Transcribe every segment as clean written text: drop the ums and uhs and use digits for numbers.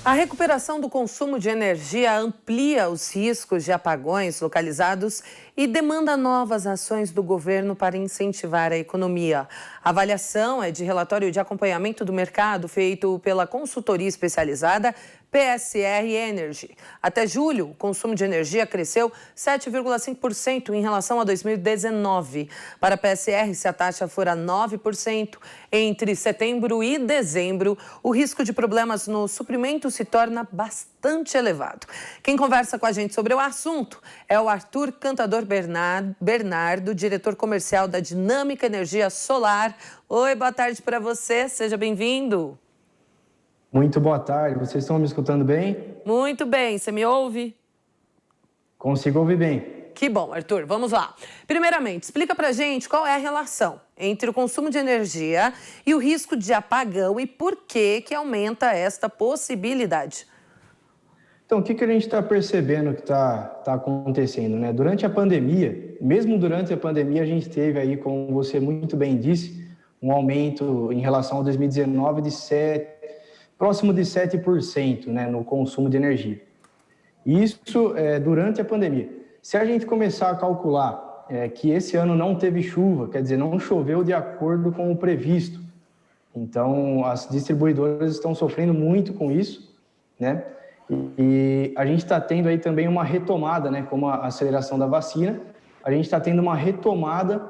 A recuperação do consumo de energia amplia os riscos de apagões localizados e demanda novas ações do governo para incentivar a economia. A avaliação é de relatório de acompanhamento do mercado feito pela consultoria especializada PSR Energy. Até julho, o consumo de energia cresceu 7,5% em relação a 2019. Para a PSR, se a taxa for a 9%, entre setembro e dezembro, o risco de problemas no suprimento se torna bastante elevado. Quem conversa com a gente sobre o assunto é o Arthur Cantador Bernardo, diretor comercial da Dinâmica Energia Solar. Oi, boa tarde para você, seja bem-vindo. Muito boa tarde, vocês estão me escutando bem? Muito bem, você me ouve? Consigo ouvir bem. Que bom, Arthur, vamos lá. Primeiramente, explica pra gente qual é a relação entre o consumo de energia e o risco de apagão e por que aumenta esta possibilidade. Então, o que a gente está percebendo que está acontecendo, né? Durante a pandemia, mesmo durante a pandemia, a gente teve aí, como você muito bem disse, um aumento em relação a 2019 próximo de 7%, né, no consumo de energia. Isso durante a pandemia. Se a gente começar a calcular que esse ano não teve chuva, quer dizer, não choveu de acordo com o previsto, então as distribuidoras estão sofrendo muito com isso, né? E a gente está tendo aí também uma retomada, né? Como a aceleração da vacina, a gente está tendo uma retomada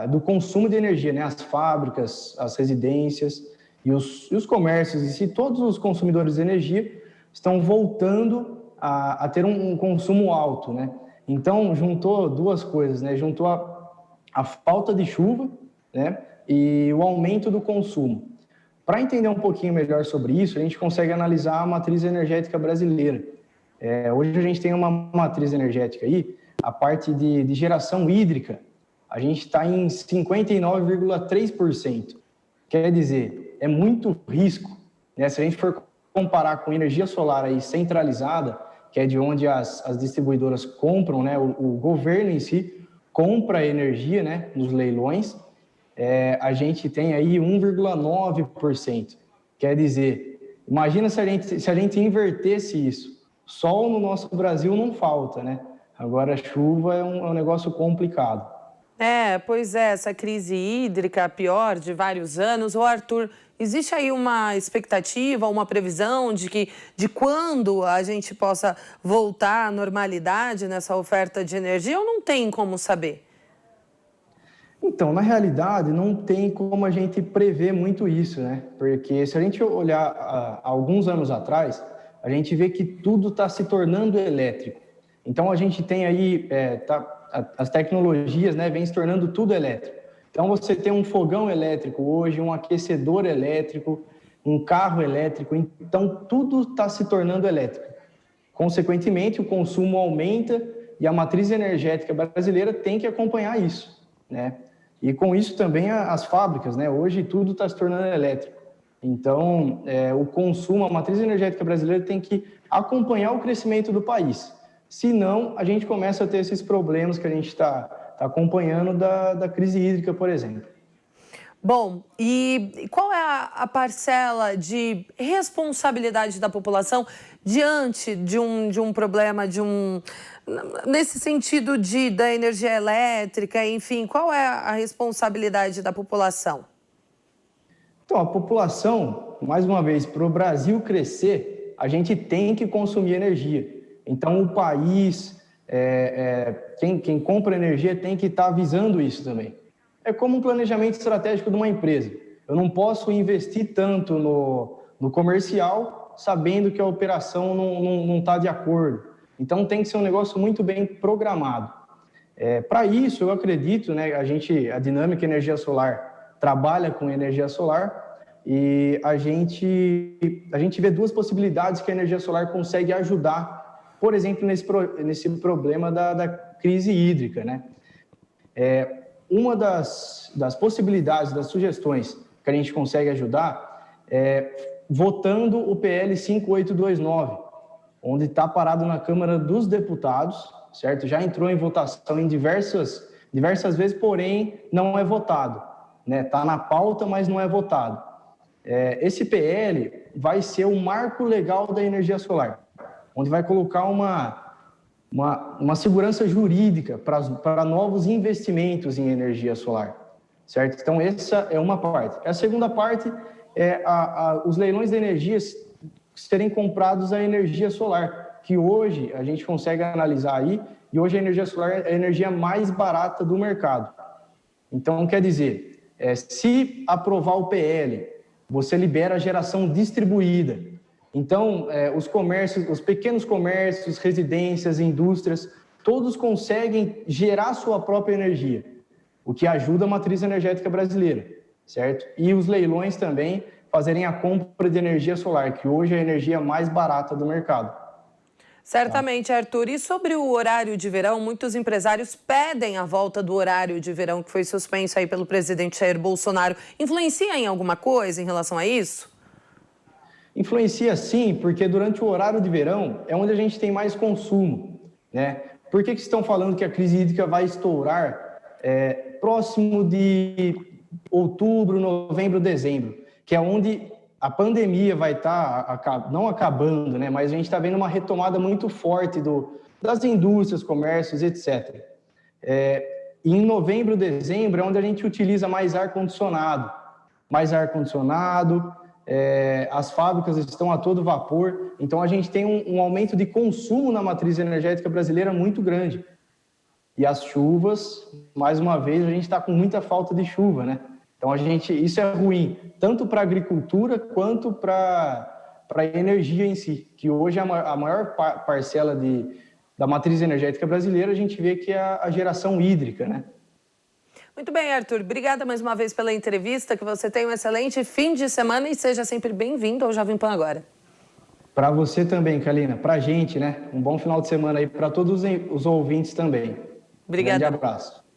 do consumo de energia, né? As fábricas, as residências e os comércios, e se todos os consumidores de energia estão voltando a ter um consumo alto, né? Então, juntou duas coisas, né? Juntou a falta de chuva, né? E o aumento do consumo. Para entender um pouquinho melhor sobre isso, a gente consegue analisar a matriz energética brasileira. Hoje a gente tem uma matriz energética aí, a parte de geração hídrica, a gente está em 59,3%. Quer dizer, é muito risco, né? Se a gente for comparar com energia solar aí centralizada, que é de onde as distribuidoras compram, né? O governo em si compra a energia, né? Nos leilões, a gente tem aí 1,9%. Quer dizer, imagina se a gente invertesse isso. Sol no nosso Brasil não falta, né? Agora, chuva é um negócio complicado. Pois é, essa crise hídrica, a pior de vários anos. Ô, Arthur, existe aí uma expectativa, uma previsão de quando a gente possa voltar à normalidade nessa oferta de energia ou não tem como saber? Então, na realidade, não tem como a gente prever muito isso, né? Porque se a gente olhar alguns anos atrás, a gente vê que tudo está se tornando elétrico. Então, a gente tem aí, as tecnologias, né, vêm se tornando tudo elétrico. Então, você tem um fogão elétrico hoje, um aquecedor elétrico, um carro elétrico, então tudo está se tornando elétrico. Consequentemente, o consumo aumenta e a matriz energética brasileira tem que acompanhar isso, né? E com isso também as fábricas, né? Hoje tudo está se tornando elétrico. Então, o consumo, a matriz energética brasileira tem que acompanhar o crescimento do país. Senão, a gente começa a ter esses problemas que a gente está acompanhando da crise hídrica, por exemplo. Bom, e qual é a parcela de responsabilidade da população diante de um problema, nesse sentido da energia elétrica, enfim, qual é a responsabilidade da população? Então, a população, mais uma vez, para o Brasil crescer, a gente tem que consumir energia. Então, o país, quem compra energia tem que estar visando isso também. É como um planejamento estratégico de uma empresa. Eu não posso investir tanto no comercial sabendo que a operação não está de acordo. Então, tem que ser um negócio muito bem programado. Para isso, eu acredito, né, a Dinâmica Energia Solar trabalha com energia solar e a gente vê duas possibilidades que a energia solar consegue ajudar, por exemplo, nesse problema da crise hídrica, né? Uma das possibilidades, das sugestões que a gente consegue ajudar é votando o PL 5829, onde está parado na Câmara dos Deputados, certo? Já entrou em votação em diversas vezes, porém não é votado, né? Está na pauta, mas não é votado. Esse PL vai ser o marco legal da energia solar, onde vai colocar uma segurança jurídica para novos investimentos em energia solar, certo? Então, essa é uma parte. A segunda parte é os leilões de energias serem comprados a energia solar, que hoje a gente consegue analisar aí, e hoje a energia solar é a energia mais barata do mercado. Então, quer dizer, se aprovar o PL, você libera a geração distribuída. Então, os comércios, os pequenos comércios, residências, indústrias, todos conseguem gerar sua própria energia, o que ajuda a matriz energética brasileira, certo? E os leilões também fazerem a compra de energia solar, que hoje é a energia mais barata do mercado. Certamente, Arthur. E sobre o horário de verão, muitos empresários pedem a volta do horário de verão que foi suspenso aí pelo presidente Jair Bolsonaro. Influencia em alguma coisa em relação a isso? Influencia sim, porque durante o horário de verão é onde a gente tem mais consumo, né? Por que estão falando que a crise hídrica vai estourar próximo de outubro, novembro, dezembro, que é onde a pandemia vai estar, não acabando, né? Mas a gente está vendo uma retomada muito forte das indústrias, comércios, etc. E em novembro, dezembro é onde a gente utiliza mais ar-condicionado, as fábricas estão a todo vapor, então a gente tem um aumento de consumo na matriz energética brasileira muito grande. E as chuvas, mais uma vez, a gente está com muita falta de chuva, né? Então isso é ruim, tanto para a agricultura quanto para a energia em si, que hoje a maior parcela da matriz energética brasileira a gente vê que é a geração hídrica, né? Muito bem, Arthur. Obrigada mais uma vez pela entrevista. Que você tenha um excelente fim de semana e seja sempre bem-vindo ao Jovem Pan Agora. Para você também, Kalina. Para a gente, né? Um bom final de semana aí para todos os ouvintes também. Obrigada. Um grande abraço.